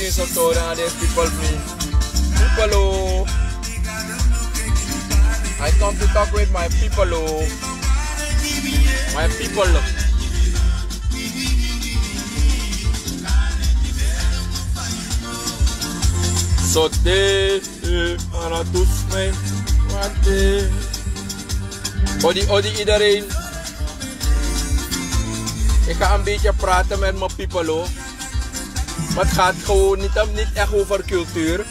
chinso tori and these people me. People oh. I come to talk with my people oh. My people. So they are dus mijn wante. Odi iedereen. Ik ga een beetje praten met mijn people oh. Maar het gaat gewoon niet echt over cultuur.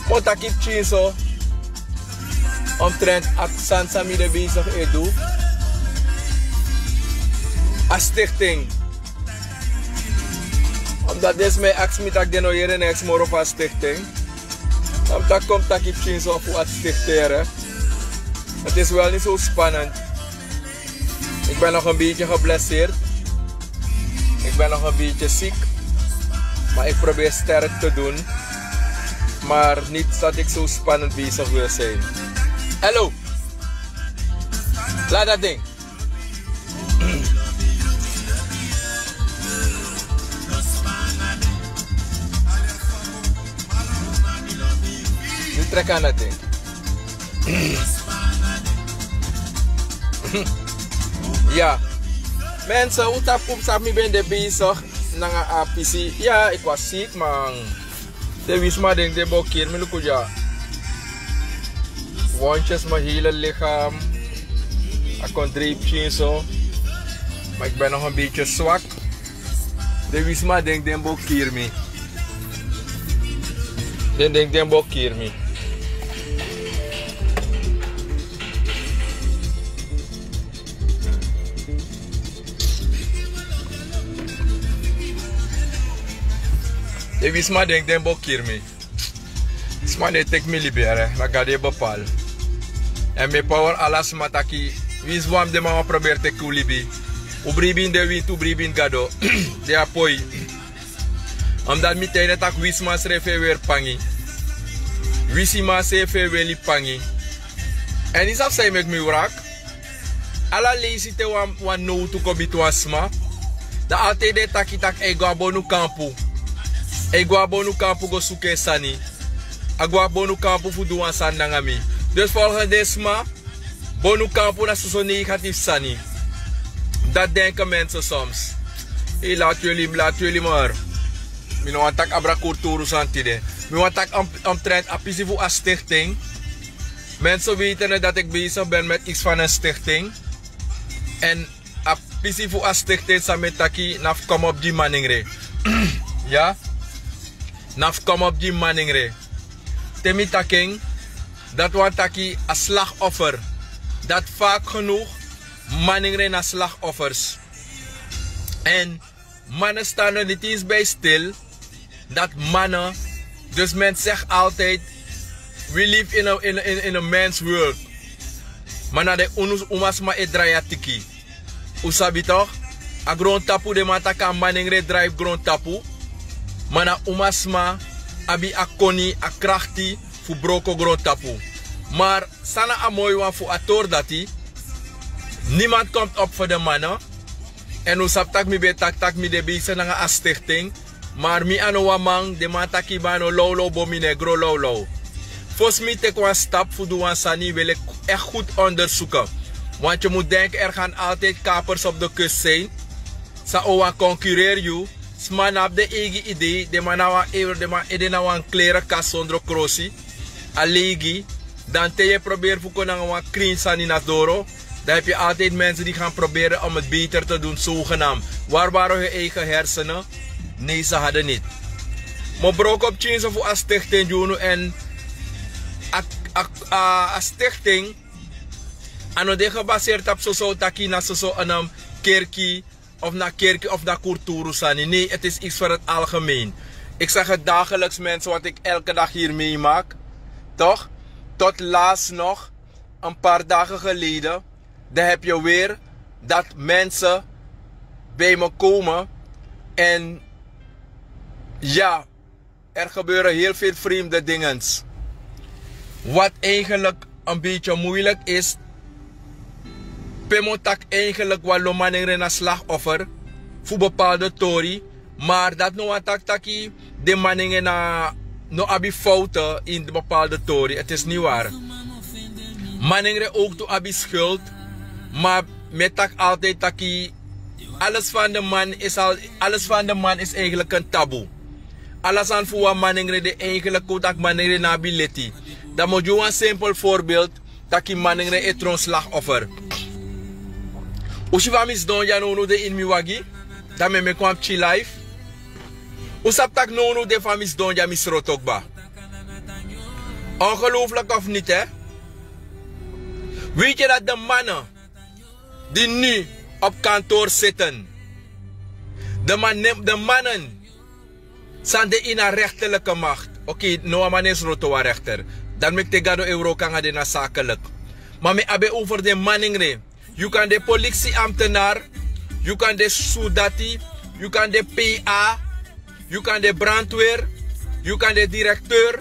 Want ik heb chinso. Omtrent at Sansa mide bezig edu. A stichting. Omdat deze mij ax met ik deno hier en ex moro van stichting. Omdat komt ik heb chinso voor het stichteren. Het is wel niet zo spannend. Ik ben nog een beetje geblesseerd. Ik ben nog een beetje ziek. Maar ik probeer sterk te doen. Maar niet dat ik zo spannend bezig wil zijn. Hallo. Laat dat ding. Nu trek aan dat ding. Ja. Mensen, hoe tap ik ben bezig. Nanga apisi. Ja, ik was ziek, man. De wisma denk de bokir, me lukt ja. Wondjes mijn hele lichaam. Ik kon driepje en zo. Maar ik ben nog een beetje zwak. De wisma denk de bokir me. Den denk de bokir me. De wisma denk den bokir me. Sma de tek me libere, na gade bepal. En me power alas mataki. Wis wam de mama probeer te kulibi. Ubribin de wit, ubribin gado. De apoi. Omdat mi tijden tak wisma srefe weer pangi. Wisima sefe weli pangi. En is af say mek mi wrak. Ala leisi te wan no to kobitu asma. Da ate de takitak ego abonu kampu. Ego bonu kampu go suke sani. Agwa bonu kampu fudu wan san nangami. Dus volgens desma, bonu kampu na so negatief sani. Dat denken mensen soms. Hey, laat jullie maar. Ik wil tak abra kulturu santide. Ik wil tak omtrent apisi voor een stichting. Mensen weten dat ik bezig ben met iets van een stichting. En apisi voor een stichting sametaki naf kom op die Manengre. Ja? Naf kom op die Manengre. Temi taking, dat wat taki een slachtoffer. Dat vaak genoeg Manengre na slachtoffers. En mannen staan er niet eens bij stil. Dat mannen, dus men zegt altijd, we live in a man's world. Maar na de umas ma e draya tiki. Usabi toch? A grond tapu de mataka Manengre drive grond tapu. Mana umasma abi akoni akrachti fu broko grond tapu. Maar sana amoy wan fu ator dati. Niemand komt op voor de mannen. En usap tak mi be tak mi de bezig na een stichting. Maar mi ano wamang de mataki bano lolo bomi negro lolo. Volgens mij tek een stap voor doen sani wil ik echt goed onderzoeken. Want je moet denken er gaan altijd kapers op de kust zijn. Sa owa concurreer you. Sman op de eigen idee, de man nou een klerenkast zonder crossie. Alegi, dan te je probeert voor een kring sani naar doro. Dan heb je altijd mensen die gaan proberen om het beter te doen, zogenaamd. Waar waren hun eigen hersenen? Nee, ze hadden niet. Maar brok op change voor een stichting doen en een stichting en de gebaseerd op zo taki na zo een kerkie of na kerkie of na cultuur sani. Nee, het is iets voor het algemeen. Ik zeg het dagelijks mensen wat ik elke dag hier meemaak. Toch? Tot laatst nog, een paar dagen geleden, dan heb je weer dat mensen bij me komen en ja, er gebeuren heel veel vreemde dingen. Wat eigenlijk een beetje moeilijk is, pemotak eigenlijk wel Manengre na slachtoffer voor bepaalde tori, maar dat no attack taki de Manengre na no abie fouten in de bepaalde tori. Het is niet waar. Manengre ook to abie schuld. Maar met tak altijd taki. Alles van de man is eigenlijk een taboe. Alles aan voor Manengre de eigenlijk kotak Manengre na abie letie. Dan moet je een simpel voorbeeld. Taki Manengre is een slachtoffer. Ushiva misdon ja no de in miwagi. Dan me kwam chi life. Usap tak no de van misdon ja misrotokba. Ongelooflijk of niet, hè? Weet je dat de mannen die nu op kantoor zitten, de mannen zijn in een rechterlijke macht. Oké, no man is rotowa rechter. Dan moet ik de euro kan de na zakelijk. Maar me abe over de Manengre. Je kan de politieambtenaar, je kan de soldati, je kan de PA, je kan de brandweer, je kan de directeur,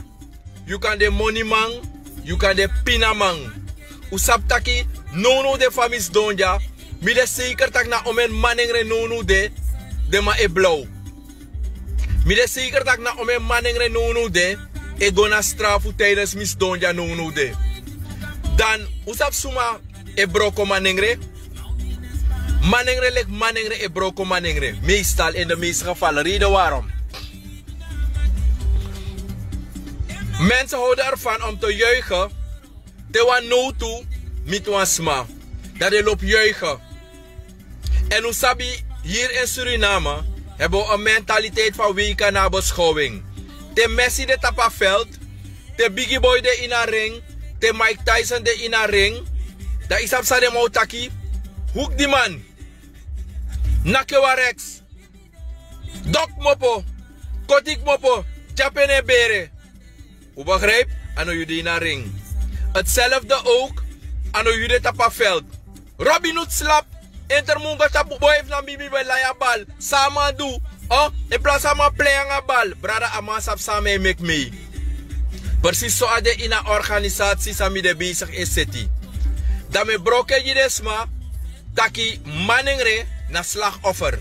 je kan de moneyman, je kan de pinamang. Usaptaki, nono de famis donja, mi de zeker tak na omen Manengre nono de ma e blauw. Mi de zeker tak na omen Manengre nono de, e gona strafu tijdens mis donja nono de. Dan, usap suma e broko Manengre. Manengre lek Manengre e broko Manengre. Meestal in de meeste gevallen. Reden waarom? Mensen houden ervan om te juichen. Te wan no toe, mit wan sma. Dat je loopt juichen. En usabi, hier in Suriname, hebben we een mentaliteit van weken na beschouwing. Te Messi de tapaveld. Te Biggie Boy de in een ring. Te Mike Tyson de in een ring. Dat is op de moutaki. Hoek die man. Nakewa Rex. Dok mopo. Kotik mopo. Japene bere. U begrijpt? Ano jullie in een ring. Hetzelfde ook. Ano jullie tapaveld. Robin Hood slap. Intermunga tapu boy na bibi bij la bal. Sama do. Oh, in plaats van maar playing a bal. Brada amasap samen make me. Precies zo ade in een organisatie sami de bezig is city. Dat me broken je desma. Taki Manengre na slachtoffer.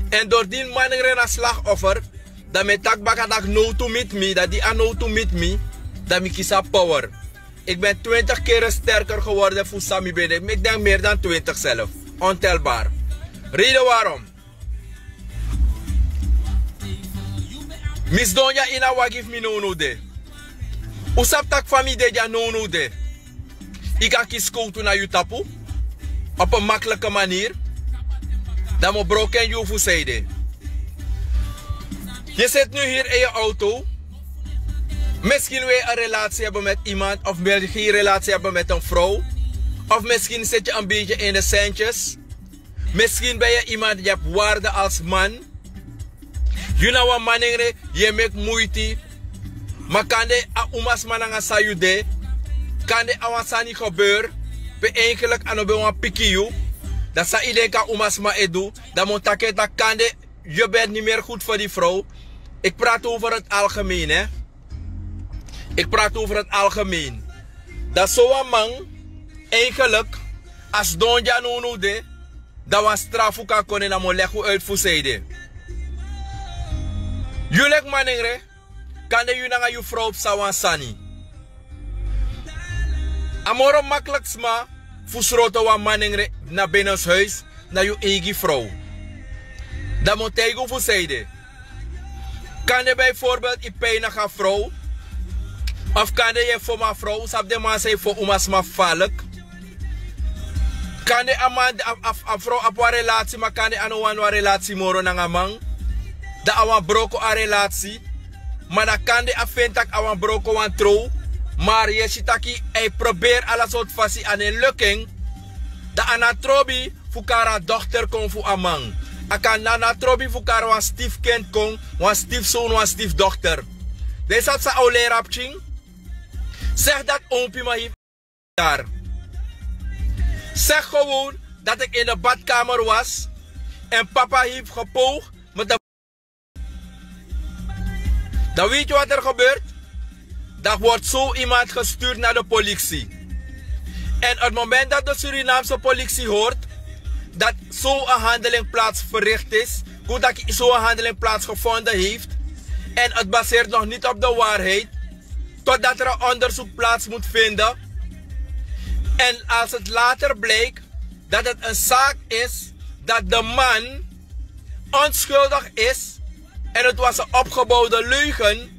En door die Manengre na slachtoffer. Dat me tak baka tak no to meet me. Dat die no to meet me. Dat me kies power. Ik ben 20 keer sterker geworden voor Sami Bede. Ik denk meer dan 20 zelf. Ontelbaar. Reden waarom? Miss Donja ina wagif mi no de. Usap tak fami de ja no de. Ik ga kies koutu na Utapu. Op een makkelijke manier. Dan moet broken je voor zijde. Je zit nu hier in je auto. Misschien wil je een relatie hebben met iemand. Of wil je geen relatie hebben met een vrouw. Of misschien zit je een beetje in de centjes. Misschien ben je iemand die hebt waarde als man. Je nou een Manengre, je maakt moeite. Maar kan de umas mananga sayude. Kan de awasani gebeuren. Pe eigenlijk aan een pikiu. Dat sa iedereen kan umas ma edu. Dat moet dat kan de. Je bent niet meer goed voor die vrouw. Ik praat over het algemeen, hè. Ik praat over het algemeen. Dat zo'n man, eigenlijk, als Donja no de, dat was strafu kan kunnen en dan leggen uit voor zijde. Jullie Manengre, kan de jullie naar je vrouw op sawan sani. Amoro makkelijk sma, voor schroten wa Manengre naar binnen huis, naar je eigen vrouw. Dat moet tegen voor zijde. Kan je bijvoorbeeld je pijn gaan vrouw? Of kan je voor mijn vrouw, sap de man zijn voor umas ma valk? Kan je een vrouw op een relatie, maar kan je aan een relatie moro na man? Dat aan broko een relatie, maar dan kan je afvintak aan broko een trouw. Maar je ziet dat hij probeert alles wat vast aan een lukking. Dat aan een trobi voor haar dochter komt voor een man. Ik kan na trobi voor haar een stiefkind komen, een stiefzoon, een stiefdochter. Deze had ze al leren op ching. Zeg dat oompie maar heeft daar. Zeg gewoon dat ik in de badkamer was en papa heeft gepoogd met de. Dan weet je wat er gebeurt? Dan wordt zo iemand gestuurd naar de politie. En op het moment dat de Surinaamse politie hoort dat zo'n handeling plaats verricht is, hoe dat zo'n handeling plaatsgevonden heeft, En het baseert nog niet op de waarheid. Totdat er een onderzoek plaats moet vinden. En als het later blijkt dat het een zaak is dat de man onschuldig is. En het was een opgebouwde leugen.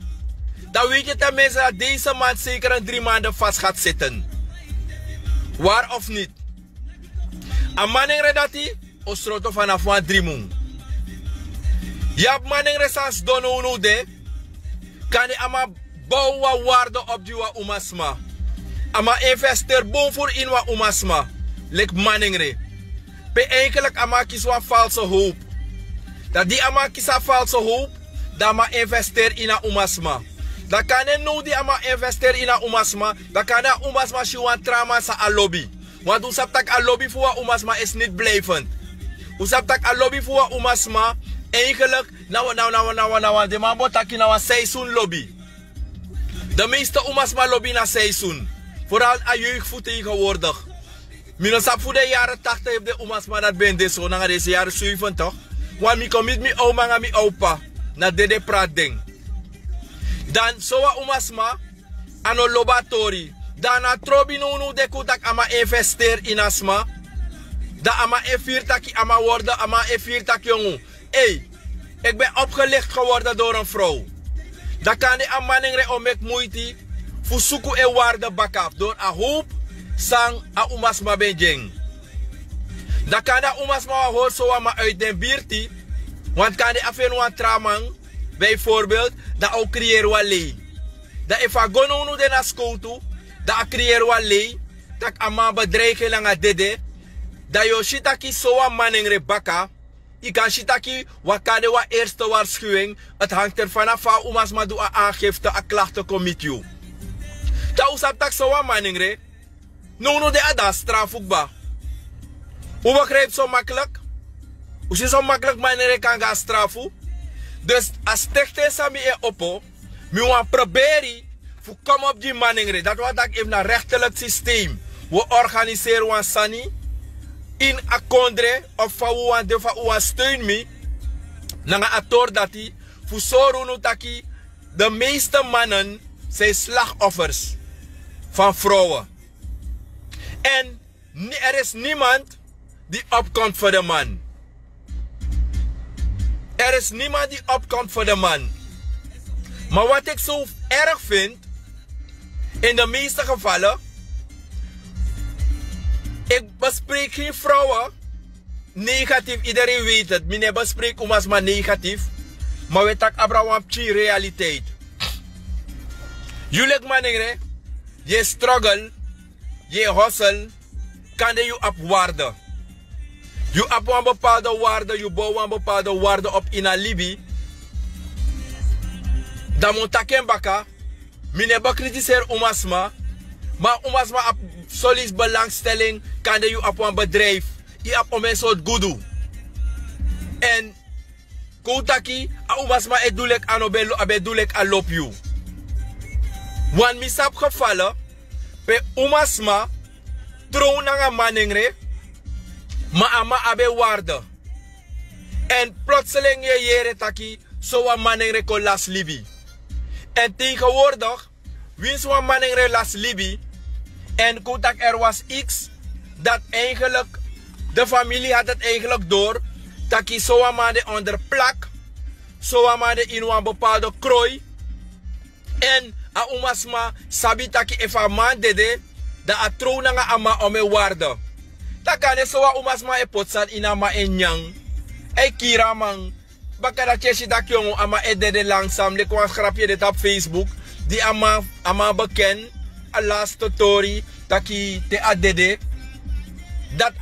Dan weet je tenminste dat deze man zeker een 3 maanden vast gaat zitten. Waar of niet? Een Manengre dat hij ostroto vanaf 3 maanden. Ja, Manengre sans dono no de. Kan hij ama bouwen waarde op die wa umasma. Ama investeer boom voor in wa umasma. Lek Manengre. Pe eigenlijk ama kies wa valse hoop. Dat die ama kies a valse hoop. Dat ama investeer in a umasma. Dat kan je nou die ama investeer in a umasma. Dat kan je umasma shiwan trauma sa a lobby. Want u sap tak a lobby voor a umasma is niet blijvend. U sap tak a lobby voor a umasma. Eigenlijk, nou, de man wordt taki nou een seizoen lobby. De meeste umasma lobby na seizoen. Vooral a jeugdvoet tegenwoordig. Mijn sap voor de jaren 80 heeft de umasma dat ben dit zo, na deze jaren 70. Want mi kom met mi oma en mi opa. Na dede praat ding. Dan soa umasma ano lobatori. Dan na trobi no de kutak ama investeer in asma. Da ama e4 taki ama worden ama e4 tak jongen. Hey, ik ben opgelicht geworden door een vrouw. Dan kan de Manengre omek moeite voor zoeken en waarde bakaf door a hoop sang a umasma benjeng. Dan kan de umasma hoor zo maar uit den bierti. Want kan de afenwan tramang bijvoorbeeld dat ook creëren wat lei. Dat if a gono nu de na school toe, dat creëren wat lei, dat ama bedreiging lang a dede, dat yo shitaki soa Manengre baka. Ik kan shitaki wakade wa eerste waarschuwing. Het hangt er vanaf van umasma doe a aangifte a klachtencommittee. Ta usap tak soa Manengre. No de ada strafukba. Hoe begrijpt zo makkelijk? Hoe is zo makkelijk Manengre kan gaan straffen? Dus als stichting sami e oppo, mi wan proberen voor kom op die Manengre. Dat wat ik even naar rechterlijk systeem. We organiseren wan sani. In akondre of van de van steun me na ator dat hij voor zorgen dat de meeste mannen zijn slachtoffers van vrouwen. En er is niemand die opkomt voor de man. Er is niemand die opkomt voor de man. Maar wat ik zo erg vind, in de meeste gevallen, ik bespreek geen vrouwen negatief. Iedereen weet het. Ik bespreek umasma negatief. Maar we tak Abraham Chi realiteit. Jullie Manengre, je struggle, je hustle, kan je op waarde. Je op een bepaalde waarde, je bouwt een bepaalde waarde op in alibi. Dan moet ik hem bakken. Ik bekritiseer umasma. Maar umasma op solis belangstelling kan je op een bedrijf. Je op een soort goedoe. En koutaki, umasma edulek anobelo abedulek alop you. Want misap gevallen, pe umasma trouw na Manengre, maar ama abe waarde. En plotseling je jere taki, zo een Manengre kon las libi. En tegenwoordig, wins een Manengre las libi. En kotak er was iets dat eigenlijk, de familie had het eigenlijk door, dat je zo maar onder plak, zo maar in een bepaalde krooi. En a umasma sabi taki efa man dede, dat a trouw na ama ome waarde. Dat kan je zo umasma e potsan in ama en nyang. E kira man, baka dat je dat jongen ama e dede langzaam, le kwa schrapje dit op Facebook, die ama bekend. A laatste story dat je te adede dat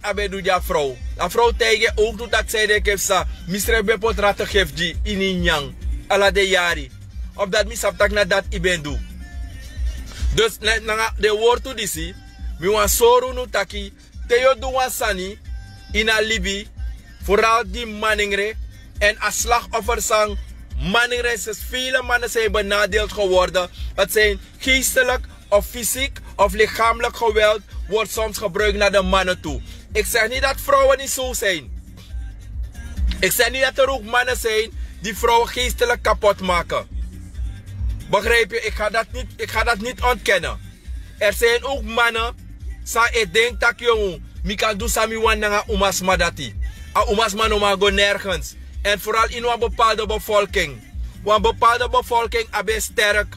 aben doet ja vrouw. A vrouw tegen ook doet dat zij de kefsa misre bepot ratte geeft die in inyang ala de jari. Op dat misap tak na dat iben doet. Dus na de woord to disi mi wan soru nu taki te yo do wan sani in a libi vooral die Manengre en a slachtoffer sang Manengre is vele mannen zijn benadeeld geworden. Het zijn geestelijk of fysiek of lichamelijk geweld wordt soms gebruikt naar de mannen toe. Ik zeg niet dat vrouwen niet zo zijn. Ik zeg niet dat er ook mannen zijn die vrouwen geestelijk kapot maken. Begrijp je? Ik ga dat niet ontkennen. Er zijn ook mannen, ik denk dat jongen, mi kan doen sami wan nanga umasma dati. A umasma no ma go nergens. En vooral in een bepaalde bevolking. Want een bepaalde bevolking abe sterk.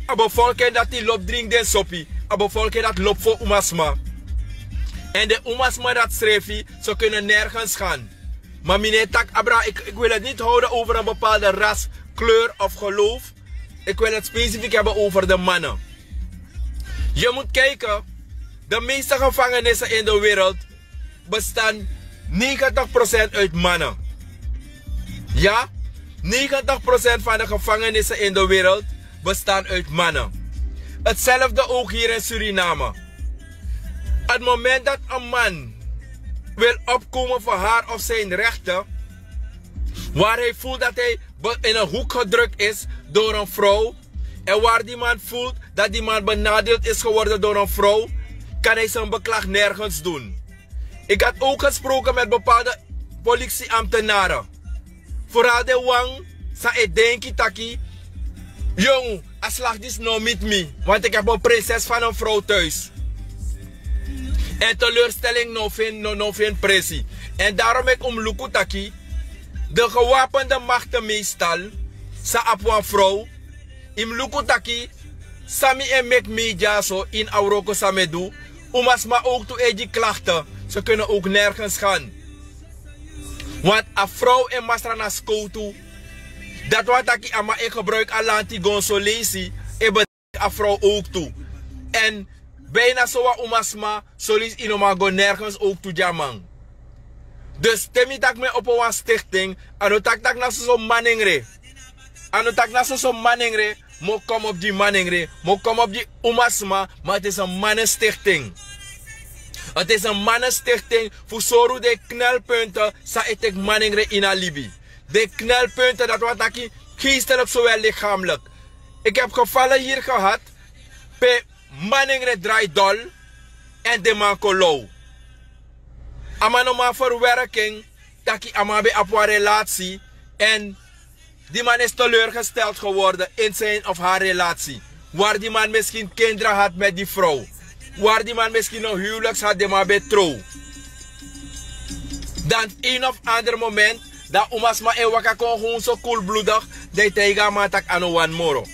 Een bevolking dat die loopt drink den soppie. Een bevolking dat loopt voor umasma. En de umasma dat schreef, ze kunnen nergens gaan. Maar meneer Tak Abra, ik wil het niet houden over een bepaalde ras, kleur of geloof. Ik wil het specifiek hebben over de mannen. Je moet kijken, de meeste gevangenissen in de wereld bestaan 90% uit mannen. Ja, 90% van de gevangenissen in de wereld bestaan uit mannen. Hetzelfde ook hier in Suriname. Het moment dat een man wil opkomen voor haar of zijn rechten, waar hij voelt dat hij in een hoek gedrukt is door een vrouw, en waar die man voelt dat die man benadeeld is geworden door een vrouw, kan hij zijn beklag nergens doen. Ik had ook gesproken met bepaalde politieambtenaren. Vooral de wang, sa ik denk taki, jong, aslag dis no met me, want ik heb een prinses van een vrouw thuis. En teleurstelling no vind pressie. En daarom ik Lukutaki, de gewapende machten meestal, sa apwa vrouw, im Lukutaki, sami en mek media zo in Auroko samedu, umasma ook toe die klachten, ze kunnen ook nergens gaan. Want een vrouw en masra na school toe, dat wat ik ama ik gebruik alanti gonso letie, ik betek een vrouw ook toe. En bijna zo umasma, solis inoma go nergens ook toe jamang. Dus temi tak me op een stichting, ano tak na zo Manengre. Ano tak na zo Manengre, mo kom op die Manengre, mo kom op die umasma, maar het is een mannenstichting. Het is een mannenstichting voor zoru de knelpunten sa etek Manengre in Alibi. De knelpunten dat wat ik geestelijk zowel lichamelijk. Ik heb gevallen hier gehad, pe Manengre draait dol en de man kolou. Amanoma verwerking, dat ik amabe op een relatie en die man is teleurgesteld geworden in zijn of haar relatie. Waar die man misschien kinderen had met die vrouw. Waar die man misschien een huwelijks had, die man betrouw. Dan een of ander moment, dat umasma en waka kon gewoon zo koelbloedig, dat hij gaat matak aan een moro.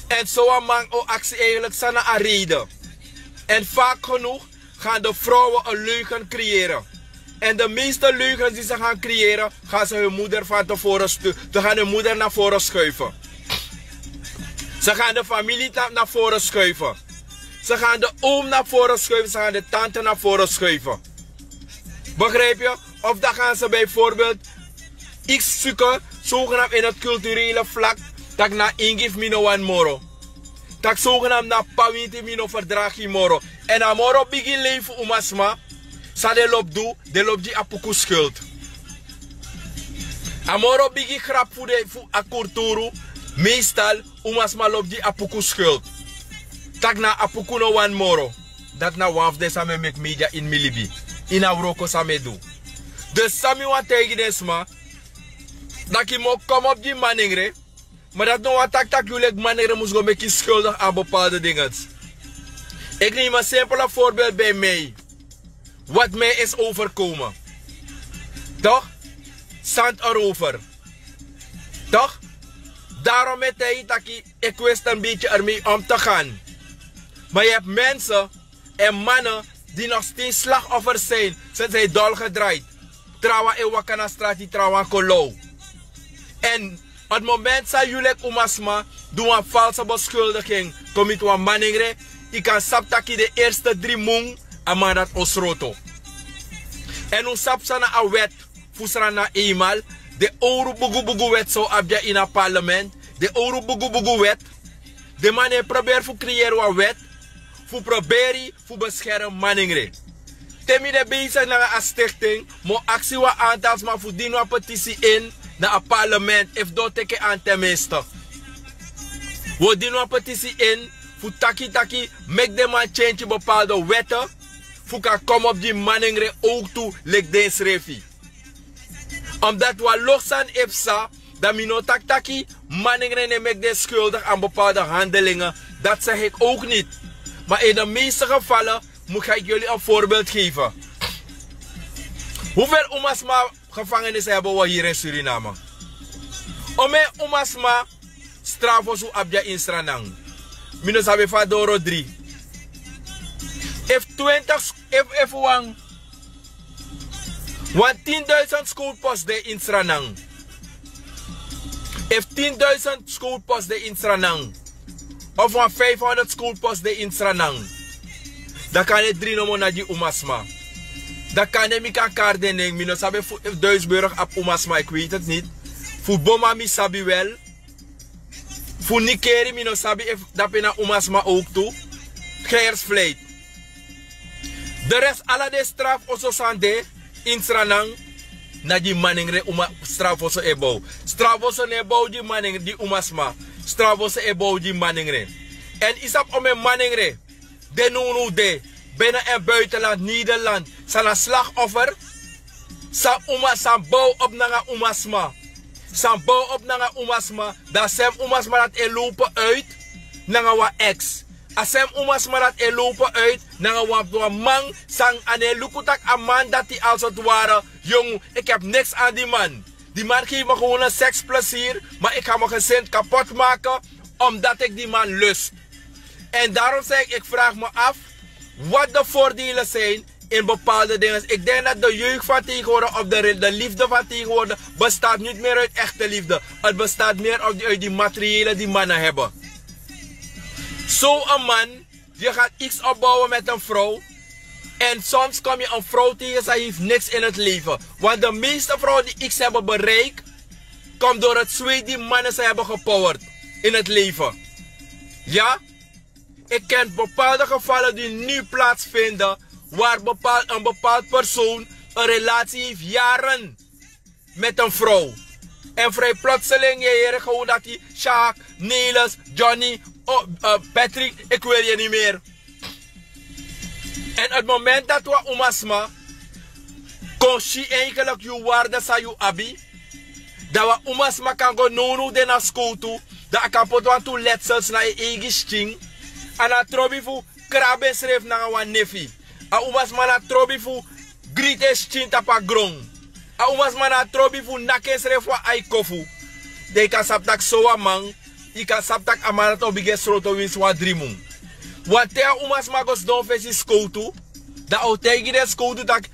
En zo'n man ook actie eigenlijk sana een reden. En vaak genoeg gaan de vrouwen een leugen creëren. En de meeste leugens die ze gaan creëren, gaan ze hun moeder van tevoren gaan hun moeder naar voren schuiven. Ze gaan de familie naar voren schuiven. Ze gaan de oom naar voren schuiven, ze gaan de tante naar voren schuiven. Begrijp je? Of dan gaan ze bijvoorbeeld iets zoeken, zogenaamd in het culturele vlak, dat na ingif mino wan moro. Dat zogenaamd na pawinti mino verdragi moro. En amoro bigi leven umasma, sa de loopt die apuku schuld. Amoro bigi grap voor de akurturu, meestal umasma loopt die apuku schuld. Tak na apuku no wan moro. Dat na waf de same mek media in Milibi. In Auroko same do. Dus sami wat tegen desma, dat je moet komen op die Manengre, maar dat nou wat tak jullie Manengre moest gaan maken schuldig aan bepaalde dingen. Ik neem een simpele voorbeeld bij mij. Wat mij is overkomen. Toch? Zand erover. Toch? Daarom met hij dat ik wist een beetje ermee om te gaan. Maar je hebt mensen en mannen die nog steeds slachtoffers zijn, sinds hij dolgedraaid. Trawa e wakana strati trawa kolou. En op het moment dat jullie umasma doen een valse beschuldiging, kom je een Manengre, ik kan saptaki de eerste 3 mung, maar dat osroto. En u sapsana a wet, fusrana eenmaal, de oru bugu wet zo abja in het parlement, de oru bugu wet, de man heeft probeert te creëren een wet, voor proberen te beschermen Manengre. Temi de bezig naar een stichting, mo actie wat aantal, maar voor die een petitie in naar het parlement, if dat teken aan tenminste. We die een petitie in, voor taki, make de man change bepaalde wetten, voor kan komen op die Manengre ook toe, like deze refi. Omdat we lossen ifsa, dat mi no taki, Manengre neem ik de schuldig aan bepaalde handelingen. Dat zeg ik ook niet. Maar in de meeste gevallen moet ik jullie een voorbeeld geven. Hoeveel Omasma gevangenissen hebben we hier in Suriname? Ome Omasma strafos u abja in Stranang. Mino sabi fa doro 3. If 20, if 10.000 schoolposts de in Stranang. If 10.000 schoolposts de in Stranang. Of 500 schoolposts de in Stranang. Dan kan je 3 nomen naar die Omasma. Dan kan je mika kaardening. Mino sabi Duitsburg op Omasma, ik weet het niet. Voor Boma mi sabi wel. Voor Nikeri mino sabi dat je naar Omasma ook toe. Geersvleet. De rest alle de straf oso sande in Sranang. Na die Manengre straf oso ebo. Straf oso nebo die Manengre die Omasma. Straf oso ebo die Manengre. En isap ome Manengre. De nunu de. Binnen en buitenland, Nederland. Zijn slachtoffer. Zijn bouw op naar Omasma. Zijn bouw op naar Omasma. Dat zijn Omasma dat lopen uit. Naar wat ex. Als zijn Omasma dat lopen uit. Naar wat man. Sang aan lukutak een man dat hij als het ware. Jong, ik heb niks aan die man. Die man geeft me gewoon een seksplezier. Maar ik ga mijn gezin kapot maken. Omdat ik die man lust. En daarom zeg ik vraag me af. Wat de voordelen zijn in bepaalde dingen. Ik denk dat de jeugd van tegenwoordig, of de liefde van tegenwoordig, bestaat niet meer uit echte liefde. Het bestaat meer uit die materiële die mannen hebben. Zo'n man, je gaat iets opbouwen met een vrouw. En soms kom je een vrouw tegen, zij heeft niks in het leven. Want de meeste vrouwen die iets hebben bereikt, komt door het zweet die mannen ze hebben gepowerd in het leven. Ja? Ik ken bepaalde gevallen die nu plaatsvinden, waar een bepaald persoon een relatie heeft jaren met een vrouw. En vrij plotseling je hier gewoon dat hij, Sjaak, Nelis, Johnny, Patrick, ik wil je niet meer. En het moment dat we Omasma, kon je eigenlijk je waarde sa je abie, dat we Omasma kan gaan nono de naar school toe, dat ik kan poten toe letsels naar je eigen sting. En dat trobi voor krabben schreef naar een neefje. En Omasma na trobi voor grites chintapa grong. En Omasma na trobi voor naken schreef voor aikofu. De kan saptak soa man. Ik kan saptak amarat obige sroto wins wa drimung. Want te Omasma gos don fesi skoutu. Dat outegi de skoutu dat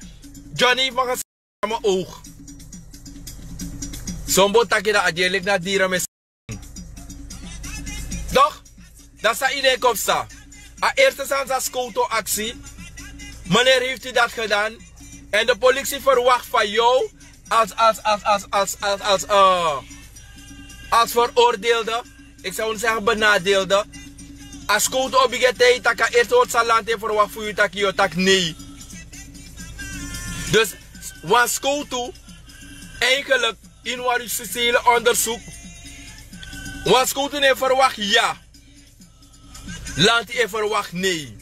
Johnny van ges aan mijn oog. Sombo taki dat adjelik na dieren met toch? Dat is het idee kopsta. A eerste sans scouto-actie. Meneer heeft u dat gedaan. En de politie verwacht van jou als veroordeelde. Ik zou niet zeggen benadeelde. Als scouto obligatie dat je eerst het land heeft verwacht voor u dat je tak nee. Dus wat scouto eigenlijk in wat u sociale onderzoek. Wat scouto heeft verwacht ja. Land je verwacht nee.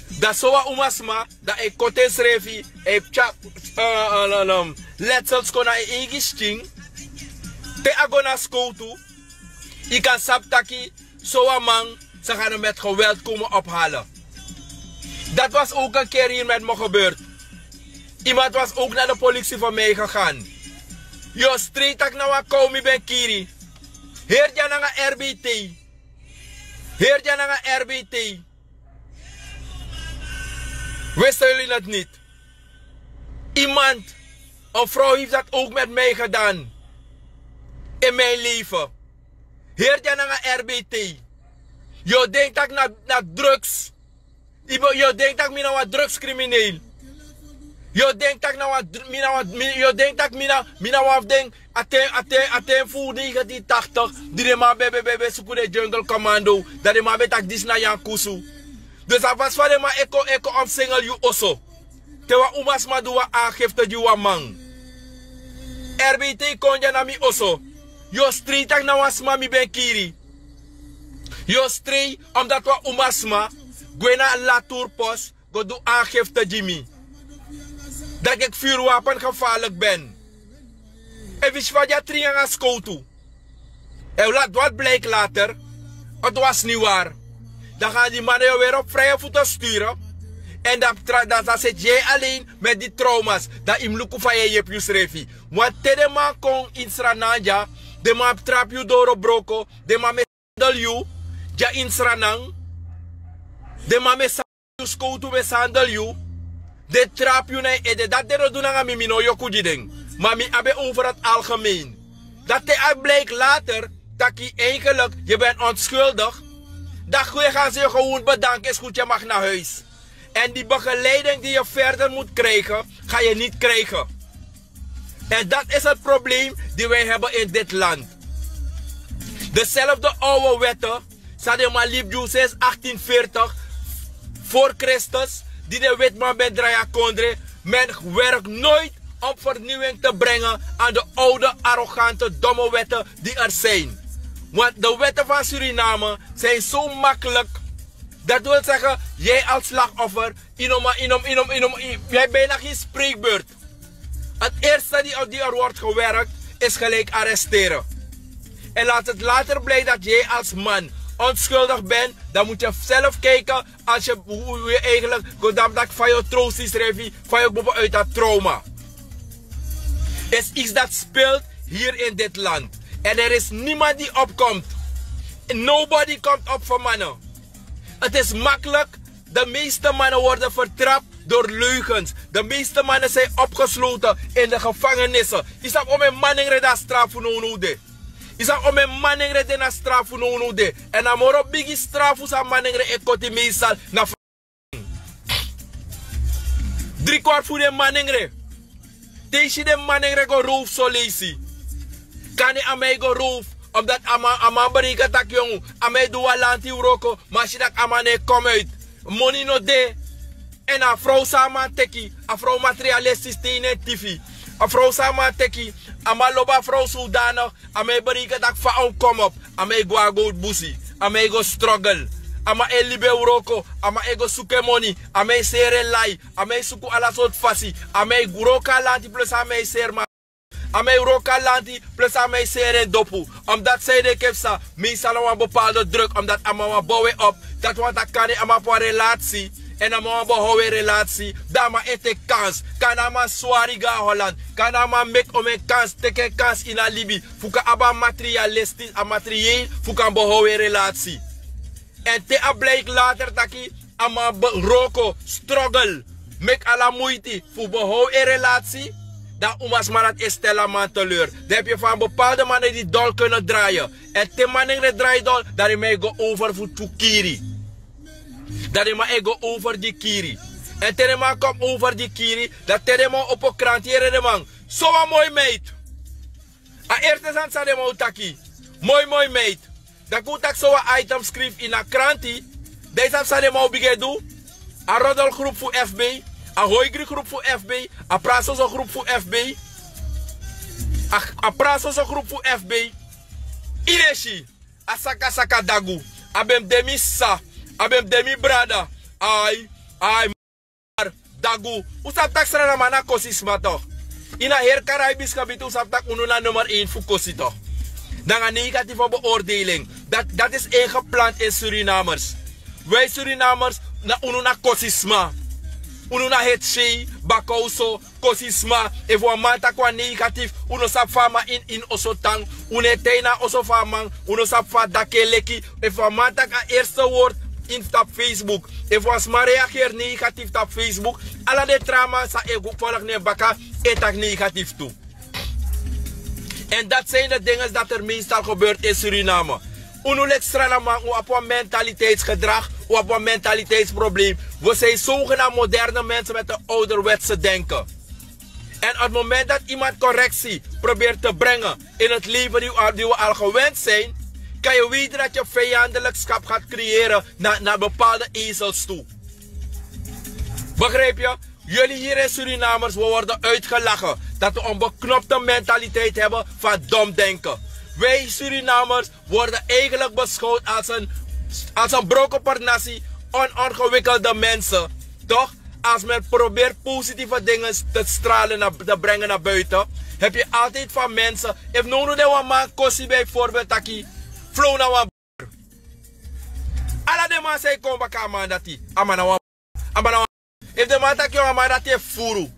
Dat zo wat Omasma, dat ik kote schreef, ik chap, letsels kon naar je eigen sting. Te agona school toe. Ik kan saptaki, zo een man, ze gaan hem met geweld komen ophalen. Dat was ook een keer hier met me gebeurd. Iemand was ook naar de politie van mij gegaan. Yo, street tak na wa komi ben kiri. Heer ja na RBT. Heer je naar een RBT? Wisten jullie dat niet? Iemand, een vrouw heeft dat ook met mij gedaan. In mijn leven. Heer je naar een RBT? Je denkt dat ik naar drugs. Je denkt dat ik naar wat drugscrimineel. Je denkt dat ik naar wat... Je denkt dat ik naar wat denk... Aten voor 1980, die maar bebe zoeken de jungle commando, dat de maar betak dis na Yankusu. Dus dat was van de maar eko omsingel you also. Tewa Omasma doa aangifte you man. RBT kon je na mi also. Yo street tak na wasma mi ben kiri. Yo street omdat wa Omasma gwena latour post go do aangifte Jimmy. Dat ik vuurwapen gevaarlijk ben. En wist je wat je triang aan toe? En wat blijkt later? Het was niet waar. Dan gaan die mannen je weer op vrije voeten sturen. En dan zit jij alleen met die trauma's. Dat im luku van je jepjus refi. Want de man kon in Srananja. De man trap je door op broko. De man met sandal you. Ja in Sranang. De man met sandal you. Met sandal you. De trap je nee. En dat de doen aan mi no yoku die ding. Maar mi abe over het algemeen. Dat te blijkt later. Dat je eigenlijk. Je bent onschuldig. Dat gaan ze je gewoon bedanken. Is goed, je mag naar huis. En die begeleiding die je verder moet krijgen, ga je niet krijgen. En dat is het probleem die wij hebben in dit land. Dezelfde oude wetten, Sadema Libju 1840 voor Christus, die de wetman bij Draya Kondre, men werkt nooit om vernieuwing te brengen aan de oude, arrogante, domme wetten die er zijn. Want de wetten van Suriname zijn zo makkelijk. Dat wil zeggen, jij als slachtoffer, jij bijna geen spreekbeurt. Het eerste die er wordt gewerkt, is gelijk arresteren. En laat het later blijken dat jij als man onschuldig bent, dan moet je zelf kijken als hoe je eigenlijk, dat van je troost is, van je boven uit dat trauma. Is iets dat speelt hier in dit land. En er is niemand die opkomt. Nobody komt op voor mannen. Het is makkelijk. De meeste mannen worden vertrapt door leugens. De meeste mannen zijn opgesloten in de gevangenissen. Is dat om een Manengre dat straf voor de? Is dat om een Manengre dat straf voor de? En dan moet je een straf voor een Manengre en meestal naar 3/4 voor de Manengre. Deze de Manengre go roof zo lezen. Kan je aan mij go roof? Omdat ama berika tak jong, ama doa lanti uroko, maar si dat ama ne kom uit. Money no de. En a vrouw sama teki, a vrouw materialistisch tene TV. A vrouw sama teki, ama loba vrouw zodanig, ama berika tak fa kom op, ama go busi, ama go struggle. Ama elibe uroko, ama ego suke money, ama sere lai, ama suku ala soort fasi, ama uroka lanti plus ama ser Amei roka lanti plus amei seren dopu. Omdat zij de kepsa, meestal een bepaalde druk. Omdat ama bouwen op. Dat want dat kan niet ama voor relatie. En ama bouwen relatie. Dama ete kans. Kan ama swariga Holland. Kan ama make om een kans. Teke kans in a Libi. Fuka aba materialistisch. A materieel. Fuka bouwen relatie. En te ableik later taki. Ama roko. Struggle. Make ala moeite. Fu bouwen relatie. Dan omas maar het is stella man teleur. Dan heb je van bepaalde mannen die dol kunnen draaien. En te mannen draait dol, dat je mij go over voor kiri. Dat je mij go over die kiri. En te man komt over die kiri, dat te man op een krant hier de man. Zo mooi meid. A eerste zand sa de man taki. Mooi meid. Dan kun je zo een item schrijven in een krantie. Deze sa de man begin doen. Een roddelgroep voor FB. Een hooigri groep voor FB. Een prasoso groep voor FB. Een prasoso groep voor FB. Ineshi. A saka dagu. Abem demi sa. Abem demi brada. Ai. Dagu. Usap tak serana mana kosisma toch. Ina her Caribisch gebied usap tak ununa nummer 1 voor kosi toch. Dan een negatieve beoordeling. Dat is ingeplant in Surinamers. Wij Surinamers na ununa kosisma. Ununa het seyy, bakauso, kosisma, evo manta kwa negatief, uno sap fama in osotang, une teina osofamang, uno sap fa dakeleki, evo manta ka eerste woord in tap Facebook, evo asma reageer negatief tap Facebook, ala de trama sa ego volg ne baka, etak negatief toe. En dat zijn de dingen dat er meestal gebeurt in Suriname. Uno extra man, op een mentaliteitsgedrag, op een mentaliteitsprobleem. We zijn zogenaamd moderne mensen met een ouderwetse denken. En op het moment dat iemand correctie probeert te brengen in het leven die we al gewend zijn, kan je weten dat je vijandelijkschap gaat creëren naar bepaalde ezels toe. Begrijp je? Jullie hier in Surinamers, we worden uitgelachen dat we een beknopte mentaliteit hebben van dom denken. Wij Surinamers worden eigenlijk beschouwd als een broken per natie, ongewikkelde mensen. Toch? als men probeert positieve dingen te stralen, te brengen naar buiten, heb je altijd van mensen, if no de een man kosi bijvoorbeeld, taki, flow na wan boer. Alla de man zei, kom baka man dat die, amana wan, if de man taki wan man dat die furu.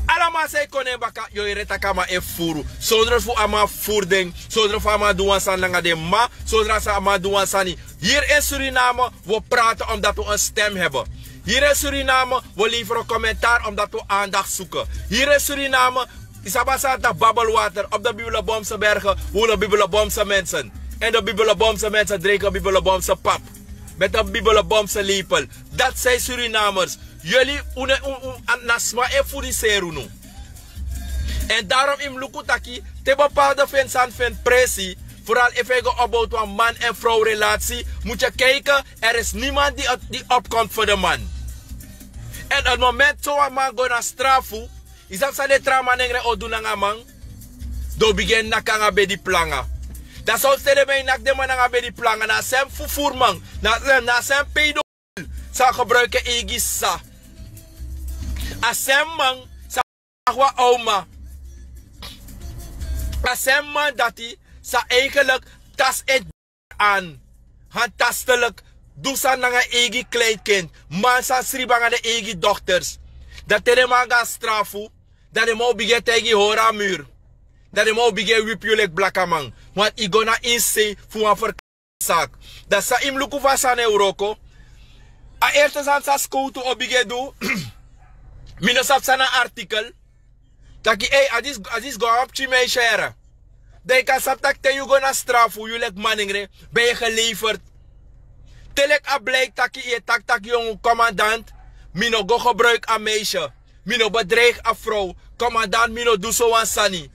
Alla man zei, konen baka, yo ireta kama e furu. Zodra fu ama voerding, zodra fu ama duwan san langa de ma, zodra sa ama duwan sani. Hier in Suriname, we praten omdat we een stem hebben. Hier in Suriname, we leveren commentaar omdat we aandacht zoeken. Hier in Suriname, isabasata babbelwater op de Bibelebomse bergen wonen Bibelebomse mensen. En de Bibelebomse mensen drinken Bibelebomse pap. Met een Bibelebomse lepel. Dat zijn Surinamers. Jullie nasma e furiseru. En daarom in Lukutaki, te bepaalde vindt pressie. Vooral if je opbouwt van man en vrouw relatie, moet je kijken, er is niemand die opkomt voor de man. En het moment zo'n man gaat naar strafu, is dat de trauma Manengre o doen aan man, do begin na kanga be die planga. Dat zou stellen bij nak de man na be die planga, na zijn vervoerman, na zijn pedo, zou gebruiken egisa. Als zijn man, zou oma. Als zijn man dat hij, sa eigenlijk tas het aan. Handtastelijk. Doe sa na een eigen kleinkind. Man sa sriba na de eigen dochters. Dat de man gaat strafu. Dat de man begint tegen hora muur. Dat de man begint wip je like blakke man. Want ik ga na inse voor een verkzaak. Dat sa im luku van sa neuroko. A eerste san sa skoutu obige do. Minosap sa na artikel. Dat je adis go op chime share. Dat kan saptak te je gaan strafu, je lek Manengre, ben je geleverd. Telek a blijk dat je tak jonge commandant, mino go gebruik aan meisje, mino bedreig a vrouw, commandant mino doe zo aan sani.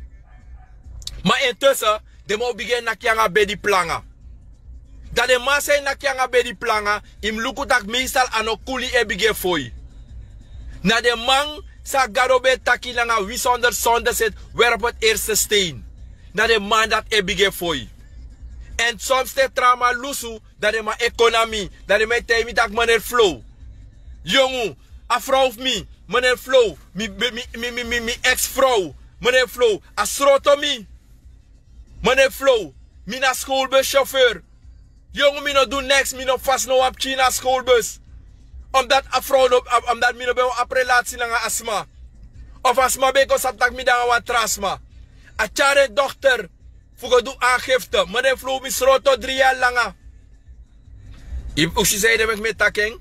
Maar intussen, de mo begin na kyanga be die planga. Dat de man zijn na kyanga be die planga, im luku tak meestal ano kuli e bige foi. Na de man sa garobe taki langa wie zonder zonde zit, werp het eerste steen. Dat de man dat ebige foi. En soms de trauma lusu, dat de man economie, dat de man tegen dat meneer flow. Jongen, a vrouw of me, meneer flow, mi ex-vrouw, meneer flow, a srotomi, meneer flow, mi na schoolbus chauffeur. Jongen, mi no doen niks, mi no vast no op China schoolbus. Omdat a vrouw, omdat mi no ben op relatie na asma. Of asma beko saptak mi dan wat trasma. A chare dochter, voor doe aangifte. Meneer Flo misroto 3 jaar langer. Usje zei dat ik met taking.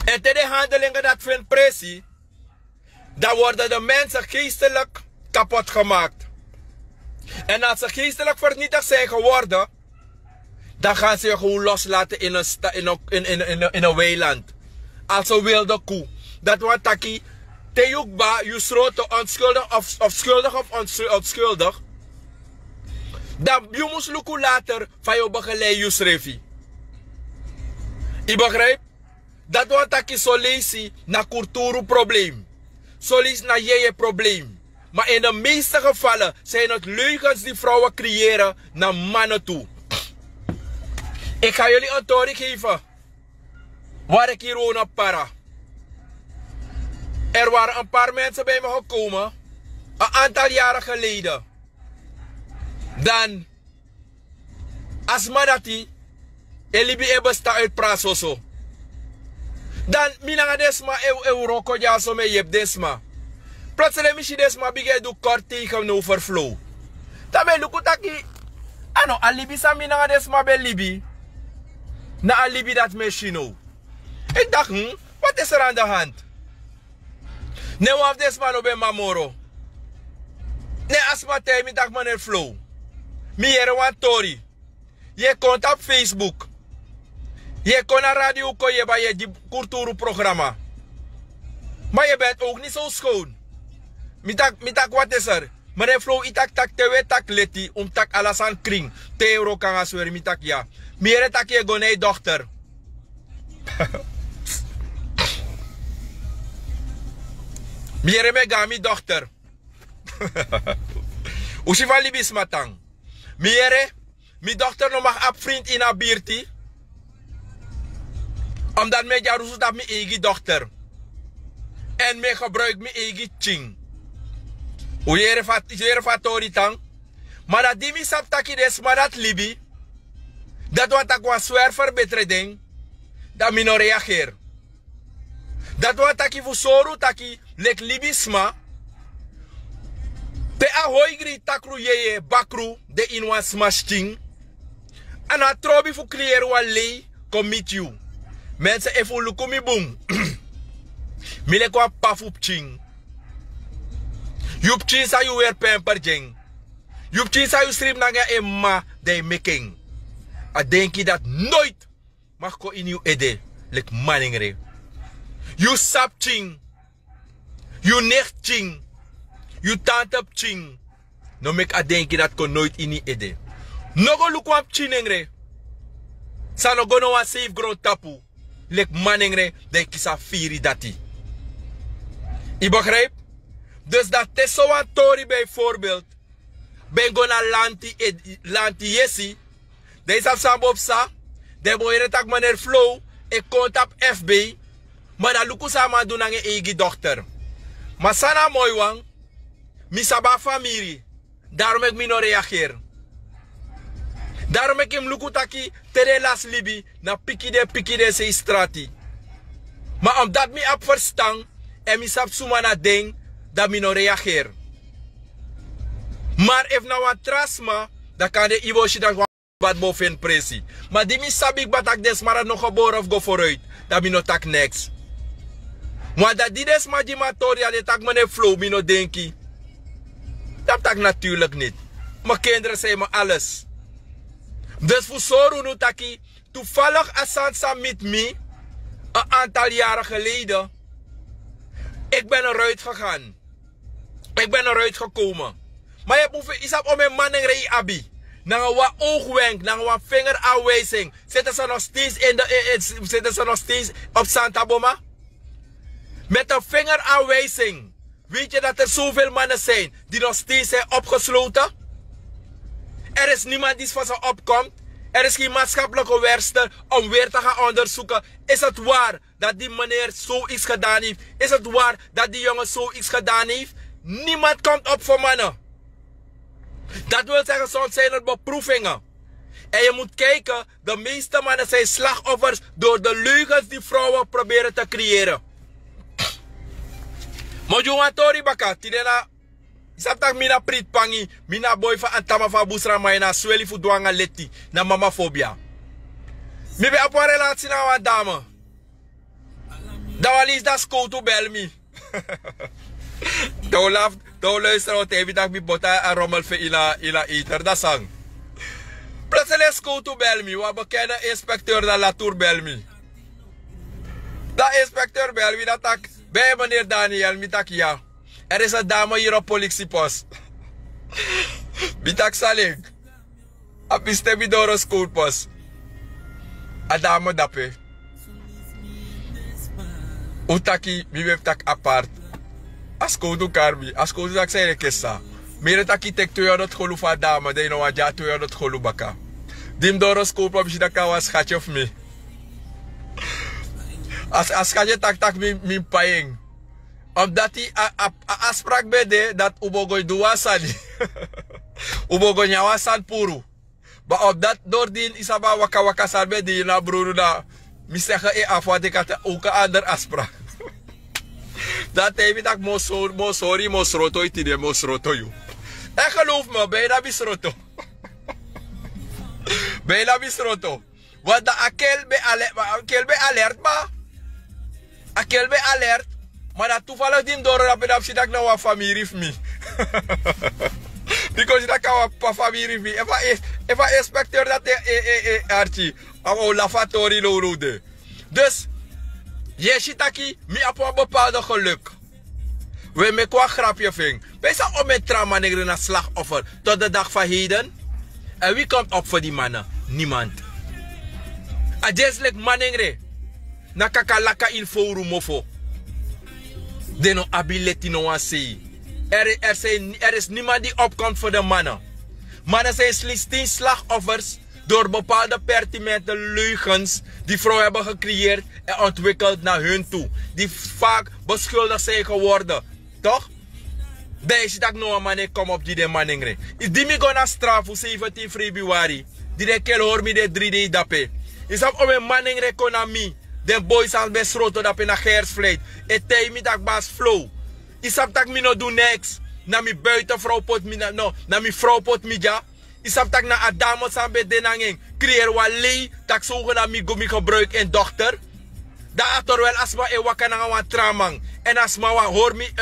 En te de handelingen dat vindt pressie, dan worden de mensen geestelijk kapot gemaakt. En als ze geestelijk vernietigd zijn geworden, dan gaan ze je gewoon loslaten in een weiland. Als een wilde koe. Dat wordt taki. Tejukba, je schroten onschuldig of schuldig of onschuldig. Dan je moet lukken later van je begeleid je schreefie. Je begrijpt? Dat wordt een solutie naar cultuur probleem. Solutie naar je probleem. Maar in de meeste gevallen zijn het leugens die vrouwen creëren naar mannen toe. Ik ga jullie een tory geven. Waar ik hier woon op para. Er waren een paar mensen bij me gekomen, een aantal jaren geleden. Dan, als manati, elibi ebesta uit prasoso. Dan, minanga desma euroko ja so me jeb desma. Plotseling mishi desma bige du kort tegen overflow. Dan ben lukutaki, ano, alibi sa minanga desma be libi. Na alibi dat machino. Ik dacht, wat is er aan de hand? Nee, wat is man op mamoro? Nee, als wat hij met dat meneer Flow. Meer want Tori. Je komt op Facebook. Je kon naar radio kon je bij je cultuurprogramma. Maar je bent ook niet zo schoon. Mitak wat is er? Meneer Flow, itak tak tewe tak letie, tak alasan kring. Te euro kan aswer mitak ja. Meer tak je gonei dochter. Miere me gami dochter. Usi van libis matang. Miere, mi dochter no mag op vriend in a birti. Omdat mij jarusus dat mijn eigen dochter. En mij gebruik mijn eigen ching. Hoe je fatori tang. Maar dat die mi sap taki des maar dat libi. Dat wat ik was zwaar verbetering. Dat mi no reageer. Dat wat taki fusoru taki lek libisma. Te ahoigri takru yeye bakru de inwa smash ching. En a trobi fu creëren wan lei commit you. Mensen even lukumi boom. Mile kwa pafup ching. Yup ching sa yu weer pamper jeng. Yup ching sa yu stream nanga emma de making. A denki dat nooit mag ko in uw ede. Lek Manengre. You sap ching. You nicht ching. You tante ching. No mek a denki dat ko nooit in uw ede. No go look wap chinengre. Sa no go no wa safe grow tapu. Lek Manengre de kisa firi dati. I begrijp? Dus dat is zo'n tori bijvoorbeeld. Ben go na lanti yesi. Deze afstamp op sa. De boeire tak meneer Flow. Ik kont op FB. Maar dat luku sama doen aan je eigen dochter. Maar sana mooi wang. Misaba familie. Daarom ik me no reageer. Daarom ik hem luku taki tere las libi. Na pikide se strati. Maar omdat me op verstang. En mi sap suma na ding. Dat me no reageer. Maar if na wat trasma. Dan kan de iwoshi dan wat boven presi. Maar die mi sabik batak des maar nog geboren of go vooruit. Dat mi no tak next. Maar dat die des maar die matoria de tak meneer Flow mi no denki. Dat tak natuurlijk niet. Mijn kinderen zijn me alles. Dus voor zoru nu taki. Toevallig asansa met me. Een aantal jaren geleden. Ik ben eruit gegaan. Ik ben eruit gekomen. Maar je hoeft isap om een Manengre abie. Na een oogwenk, na een vingerafwijzing. Zitten ze nog steeds zitten ze nog steeds op Santa Boma? Met een vingerafwijzing. Weet je dat er zoveel mannen zijn die nog steeds zijn opgesloten? Er is niemand die van ze opkomt. Er is geen maatschappelijke werkster om weer te gaan onderzoeken. Is het waar dat die meneer zoiets gedaan heeft? Is het waar dat die jongen zoiets gedaan heeft? Niemand komt op voor mannen. Dat wil zeggen, soms zijn er beproevingen. En je moet kijken, de meeste mannen zijn slachtoffers door de leugens die vrouwen proberen te creëren. Mojuwatori baka, tidena, isaptak mina prit pangi, mina boy fa antama fa busra maina, sweli fu douanga letie, na mamafobia. Mi be apwa relatie na wa dame. Dawalis da skoutu bel mi. Toen luisteren we even dat ik bota en rommel in eater, dat sang. Plotseling skoutu bel mi, wat bekende inspecteur dat Latour bel mi. Dat inspecteur bel mi, dat tak, bij meneer Daniel, mi tak ja. Er is een dame hier op politiepost. Mi tak saling. Apiste mi door een schoolpost. A dame dape. Utaki, mi web tak apart. Askoudu karbi, askoudu tak say kessa. Mere taki tek 200 golu fa dame, de no waja 200 golu baka. Dim doro school op da ka was schatje of me. As schatje tak min paying. Omdat hij afspraak bij de dat ubogoy duwasani. Ubogoy nyawasan puru. Maar op dat doordien is aba waka sarbe die na broer na. Mi zeggen afwat ik had ook een ander afspraak. Dat heeft dat mosroto itide mosroto you. En geloof me, bijna bisroto. Bijna bisroto. Want de akel be alert ba. Akel be alert. Maar dat toevallig die door dat je dat nou een familie heeft me. Because dat kan een familie me. Even inspecteur dat Archie. Of lavatori lorode. Dus. Je ziet aquí, mi op een bepaalde geluk. We me kwa grapje ving. Wij zijn om met Manengre naar slachtoffer tot de dag van heden. En wie komt op voor die mannen? Niemand. Adjeselijk Manengre. Na kakalaka in forum mofo. Deno abie letie nowan seyy. Er is niemand die opkomt voor de mannen. Mannen zijn slechts 10 slachtoffers Door bepaalde pertinente leugens die vrouwen hebben gecreëerd en ontwikkeld naar hun toe. Die vaak beschuldigd zijn geworden. Toch? Deze dat nou man kom op die de Manengre. Is die me gonna straf voor 17 februari. Die de kel hoor me de 3D dape. Is op een Manengre konami. Den boys aan best roto dape na gersvleet. Et tei mi tak bas flow. Is op tak mi no do niks. Na mi buitenvrouw pot mi na mi vrouw pot mi ja. Is op tak na Adamo aan bij denanging. Creëer wat lee. Tak zogenaamd mi go mi gebruik en dochter. Da achter wel asma e wakana wan tramang. En asma wa hoor mi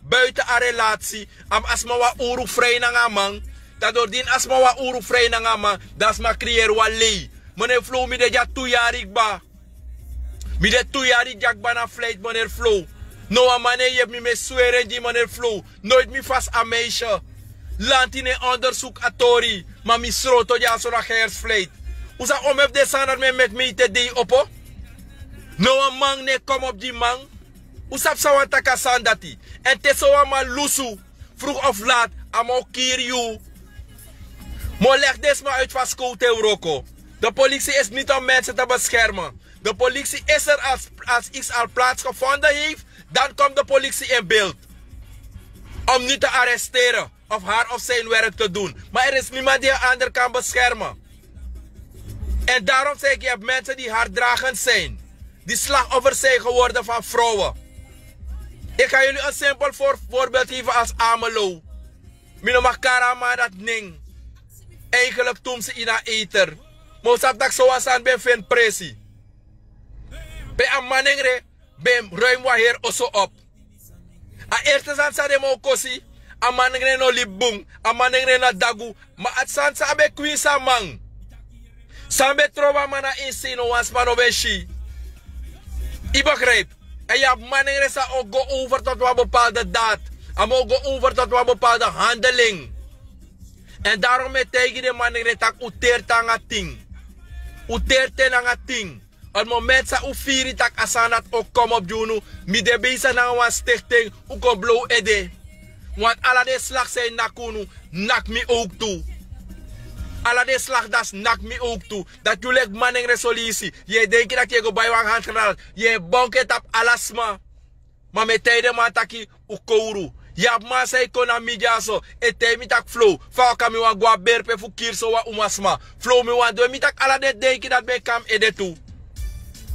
buiten a relatie. Am asma wa uru vrij na man. Dat door die asma wa uru vrij na man. Dat asma creëer wat lee. Meneer Flo mi de ja 2 jaar ik ba. Mi de 2 jaar ik jak ba na vleet meneer Flo. No mane je mi me zweren die meneer Flo. Nooit mi vast a meisje. Land in een onderzoek atori. Maar mi sroto ja zo na gersvleet. Usa om heb de sanar me met me te die oppo. No een man ne kom op die man. Usap sawan takasan dati. En te zo man lusu. Vroeg of laat. Amo kier you. Mo leg des maar uit van Scout Euroko. De politie is niet om mensen te beschermen. De politie is er als iets al plaatsgevonden heeft. Dan komt de politie in beeld. Om niet te arresteren. Of haar of zijn werk te doen. Maar er is niemand die een ander kan beschermen. En daarom zeg ik, je hebt mensen die harddragend zijn. Die slachtoffers zijn geworden van vrouwen. Ik ga jullie een simpel voorbeeld geven als Amelo. Mino makara maar dat ning. Eigenlijk toen ze in haar eter. Maar ze dat zoals aan ben vind pressie. Bij een Manengre, bij ruim wat hier osso op. A eerste zand sa de mo kosi. A Manengre no libung. A Manengre na dagu. Maar het zand sa be kwisa man. Sambe trova mana insino wans mano beshi. I begrijp. En je hebt Manengre sa ook go over tot een bepaalde daad. En ook go over tot een bepaalde handeling. En daarom met tegen de Manengre tak uteert aan het ting. Uteert aan het ting. Op het moment dat u vier tak asanat ook kom op Juno. Mi de bezig naar een stichting. U kan blow ede. Want alle de slag zijn nakunu. Nak mi ook toe. Alle de slag das nak mi ook toe. Dat jullie Manengre resolutie. Je denkt dat je go bij wang hand gedaan. Je bonket op alasma. Maar met tijden man taki u kouru. Je hebt man zei kona media zo. E te mi tak flow. Fa ka mi wan gwa berpe fu kirso wa umasma. Flow mi wan do mi tak alle de denken dat ben kam ede toe.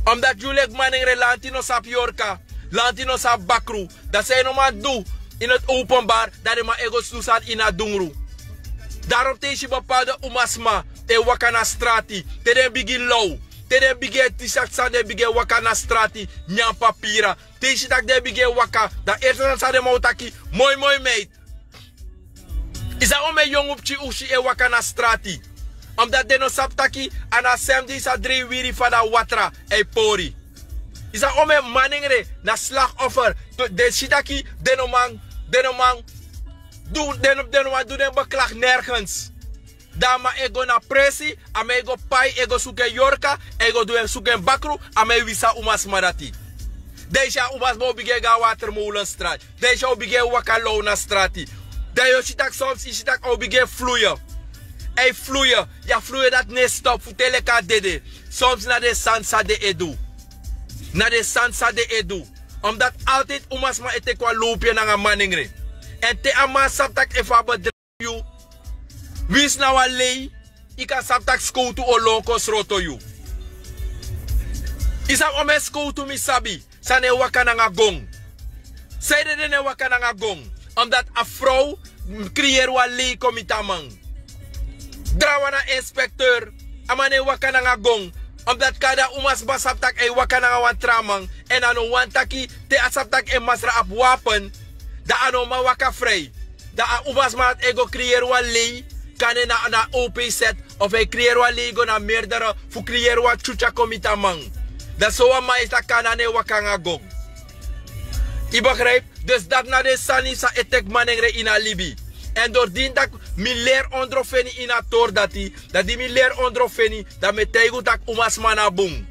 Omdat jullie Manengre lantino sap yorka. Lantino sap bakru. Dat zij nog maar doen in het openbaar. Dat je maar ego toestaan in het dungru. Daarom tegen je bepaalde umasma. Te wakana strati. Te den bigi low. Te den bigi t-shirt san de bigi wakana strati. Nyan papira. Tegen je dat de bigi waka. Dat eerste dan sa de moutaki. Mooi meid. Is dat om een jong op je ushi e wakana strati. Omdat de no saptaki. En a sem die sa 3 wiri van de watra. E pori. Is dat om een Manengre. Na slachtoffer. De shitaki. De no man. Doe den beklag nergens. Dan ma ego na pressie, ama ego pai, ego suke yorka, ego doen suke bakru, ama wisa umas marati. Deze umas mo bige ga watermolenstraat. Deze obige wakalona strati. Deze sitak soms is sitak obige vloeien. Ei vloeien, ja vloeien dat ne stop, futele ka dede. Soms na de sansa de edu. Na de sansa de edu. Omdat altijd umas ma ete kwa loopje na Manengre. En te ama saptak efa bedrijf. Wis na wa lei. Ika saptak skoutu o lonko sroto you. Isa ome skoutu mi sabi. Sane wakana nga gong. Zijde de ne wakana nga gong. Omdat a vrouw creëer wa lei komitamang. Drawana inspecteur. Amane wakana nga gong. Omdat kada umas basaptak e wakana nga wan tramang. En ano wantaki te asaptak e masra ap wapen. Da ano ma waka vrij. Da umas maat ego creëer wa lei. Kan je na OP set. Of hij creëer wa lei go na meerdere. Fu creëer wa chucha komita man. Da so ma is da kanane wakanga gong. I begrijp? Dus dat na de sani sa etek Manengre in a Libi. En doordien dat mi leer ondrofeni in a tor dati. Dat die mi leer ondrofeni. Dat me teigu tak umas mana boom.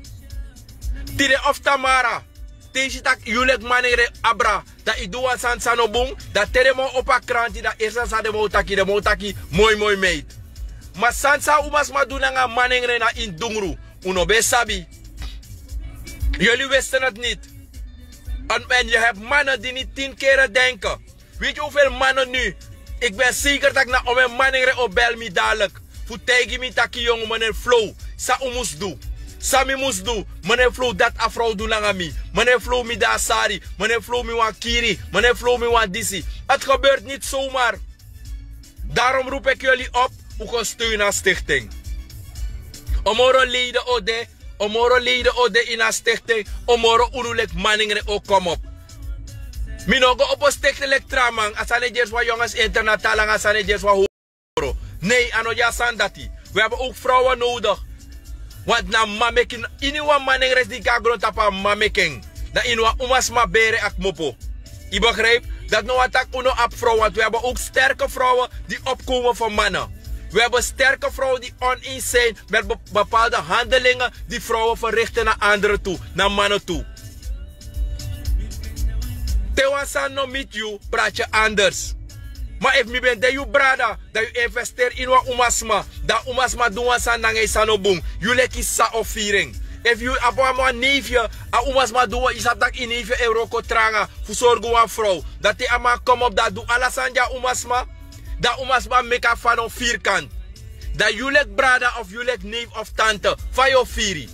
Tire of Tamara. Tegen dat jullie Manengre abra. Dat ik doe aan Sano boom. Dat teremo op a kranti. Dat eerst aan de motaki. De motaki mooi meid. Maar sansa umas ma doen nga Manengre na in Dungru. Uno be sabi. Jullie wisten het niet. En je hebt mannen die niet 10 keren denken. Weet je hoeveel mannen nu? Ik ben zeker dat ik naar mijn Manengre opbel me dadelijk. Voor tegen me dat jongen meneer Flow. Sa moest doen. Sami moest doen. Meneer Flow dat afrouw doen lang aan mij. Meneer Flow me daar sari. Meneer Flow me wan kiri. Meneer Flow me wan disi. Het gebeurt niet zomaar. Daarom roep ik jullie op. Hoe gaan steunen aan stichting. Omoro leden ode. Omoro leden ode in een stichting. Omoro urulik Manengre ook kom op. Minogo op een stichting tramang. Asane jers wa jongens internatalang. Asane jers wa horo. Nee, anoja sandati. We hebben ook vrouwen nodig. Want na mameking. Iniwa Manengre die ka grond tapa mameking. Na inwa umasma bere ak mopo. Je begrijpt? Dat nou attack uno op vrouwen. Want we hebben ook sterke vrouwen die opkomen voor mannen. We hebben sterke vrouwen die oneens zijn met bepaalde handelingen die vrouwen verrichten naar anderen toe, naar mannen toe. Tewansan no meet you, praat je anders. Maar if mi ben de you brada, dat je investeert in wat umasma, dat umasma doen wansan nange sanobung, you leki sa offering. If you abo een neefje, a umasma doen is dat in neefje euro kotranga, voor zorgen van vrouw, dat die ama kom op dat doe alasanja umasma. Dat umasma meka van een vierkant. Dat jullie brada of jullie neef of tante van je vieri.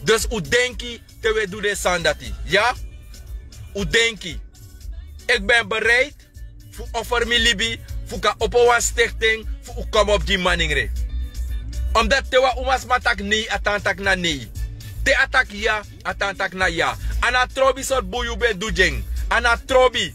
Dus hoe denk je dat we doen dit sandati? Ja? Hoe denk je? Ik ben bereid voor offer me libi, voor op een stichting, voor kom op die Manengre. Omdat te wa umasma tak nee, atantak na nee. Te atak ja, atantak na ja. Ana trobi soort boeien ben doejeng. Ana trobi.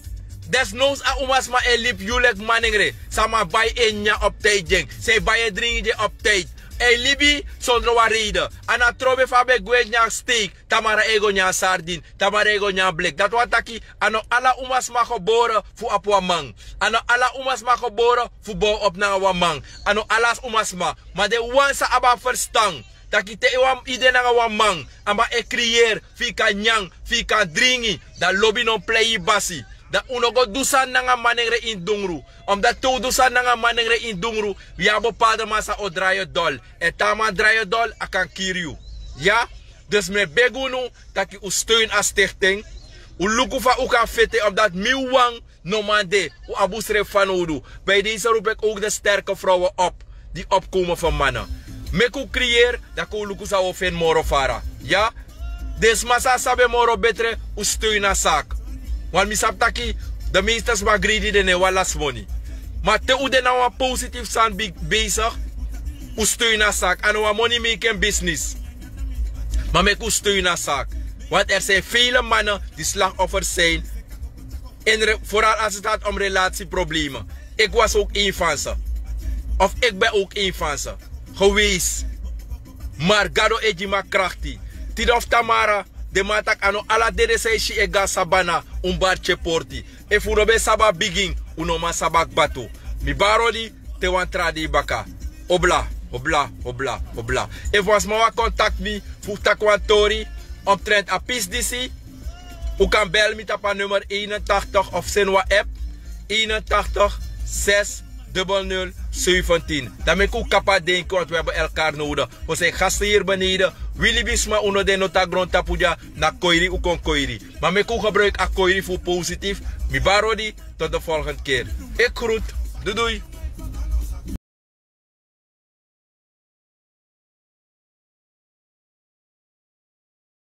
Desnoods a umasma e lip julek Manengre. Sama bay enya op tijd jeng. Say bay dringi op tijd. E libi zonder wa reden. Ana trobe fabe gwe nya steak. Tamara ego nya sardin. Tamara ego nya blik. Dat wat taki. Ano ala umasma geboren voor apwa mang. Ano ala umasma geboren voor bo op na wa mang. Ano alas umasma. Maar de wansa aba verstang. Taki te iwam ide na wa mang. Amba e creëer. Fika nyang. Fika dringi. Da lobby non play basi. Dat unogo dusan nga Manengre in Dungru. Omdat to dusan nga Manengre in Dungru. We hebben bepaalde massa o draaien dol. En tama draaien dol, akan kiriu. Ja? Dus me begunu dat je steun als stichting. U luku van u kan fitten omdat miwang no mande. U abusre van udu. Bij deze roep ik ook de sterke vrouwen op. Die opkomen van mannen. Meku creëer dat u luku zou ofen moro fara. Ja? Dus massa sabe moro betre u steun als zaak. Want misap taki, de meesters maar greedy de ne walas money. Maar te u de nou een positief zijn bezig, u steun naar zaak. En we money making business. Maar met u steun naar zaak. Want er zijn vele mannen die slachtoffers zijn. Vooral als het gaat om relatieproblemen. Ik was ook een van ze. Of ik ben ook een van ze. Geweest. Maar gado ejima krachti. Tidof Tamara. De matak ano ala dede se shi ega sabana umbarche porti. E furobe saba biging unoma sabak batu. Mi barodi te wan tradi baka. Obla, obla, obla, obla. E was ma contact mi fu takwantori omtrent a pis disi. U kan bel mi tapa nummer 81 of senwa app 81 6 0017. Dan ben ik ook kapot denken, want we hebben elkaar nodig. We zijn gasten hier beneden. Willy Bisma uno de nota grond tapuja na koiri u kon koiri. Maar ik gebruik a koiri voor positief. Mi barodi tot de volgende keer. Ik groet. Doei doei.